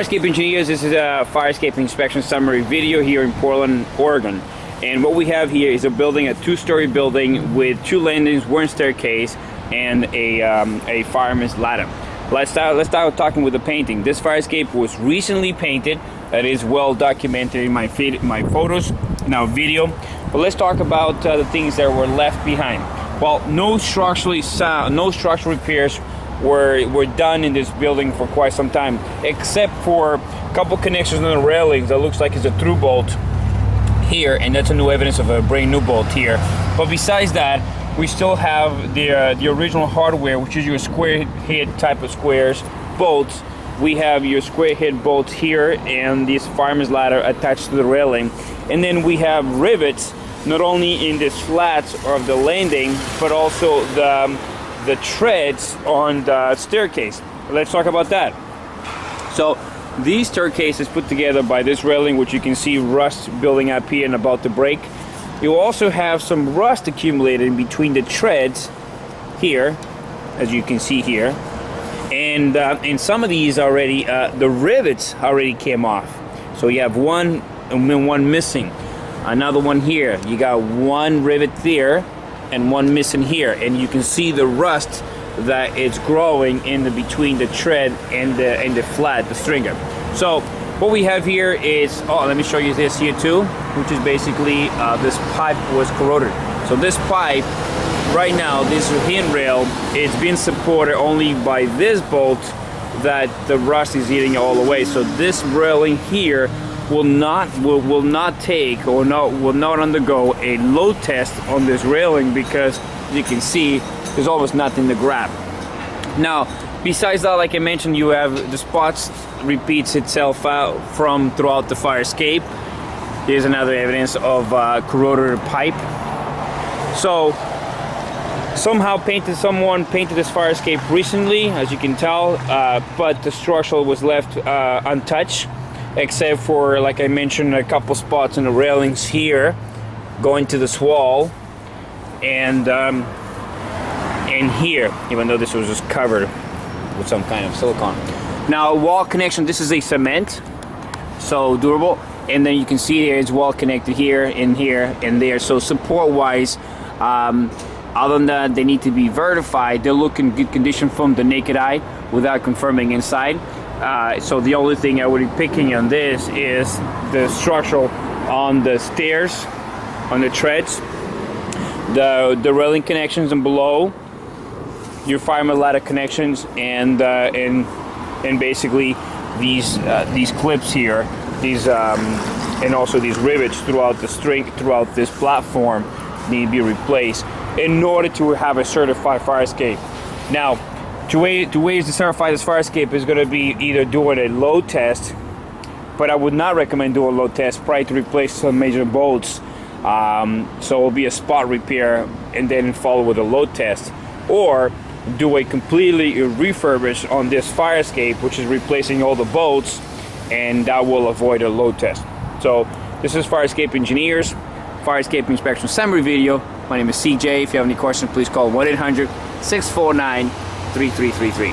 Escape Engineers, this is a fire escape inspection summary video here in Portland, Oregon. And what we have here is a building, a two-story building with two landings, one staircase, and a fireman's ladder. Let's start talking with the painting. This fire escape was recently painted. That is well documented in my photos, in our video. But let's talk about the things that were left behind. Well, no structural repairs were done in this building for quite some time, except for a couple connections on the railings that looks like it's a through bolt here, and that's a new evidence of a brand new bolt here. But besides that, we still have the original hardware, which is your square head type of squares bolts. We have your square head bolts here and this fireman's ladder attached to the railing, and then we have rivets not only in the slats of the landing but also the treads on the staircase. Let's talk about that. So these staircase is put together by this railing, which you can see rust building up here and about to break. You also have some rust accumulated in between the treads here, as you can see here, and some of these already the rivets already came off. So you have one and one missing. Another one here. You got one rivet there and one missing here, and you can see the rust that it's growing in between the tread and the flat, the stringer. So what we have here is, let me show you this here too, which is basically this pipe was corroded. So this pipe right now, this handrail, it's been supported only by this bolt that the rust is eating all away. So this railing here will not take or will not undergo a load test on this railing, because as you can see, there's almost nothing to grab. Now, besides that, like I mentioned, you have the spots repeats itself out from throughout the fire escape. Here's another evidence of corroded pipe. So someone painted this fire escape recently, as you can tell, but the structure was left untouched, except for, like I mentioned, a couple spots in the railings here going to this wall, and here, even though this was just covered with some kind of silicone. Now, wall connection, this is a cement, so durable, and then you can see there it's wall connected here and there. So support wise, other than that, they need to be verified. They look in good condition from the naked eye without confirming inside. So the only thing I would be picking on this is the structural on the stairs, on the treads, the railing connections, and below your fireman ladder connections, and basically these clips here, these and also these rivets throughout the string, throughout this platform, need to be replaced in order to have a certified fire escape. Now, two ways to certify this fire escape is going to be either doing a load test, but I would not recommend doing a load test prior to replace some major bolts. So it will be a spot repair and then follow with a load test, or do a completely refurbish on this fire escape, which is replacing all the bolts, and that will avoid a load test. So this is Fire Escape Engineers Fire Escape Inspection Summary video. My name is CJ. If you have any questions, please call 1-800-649-3333.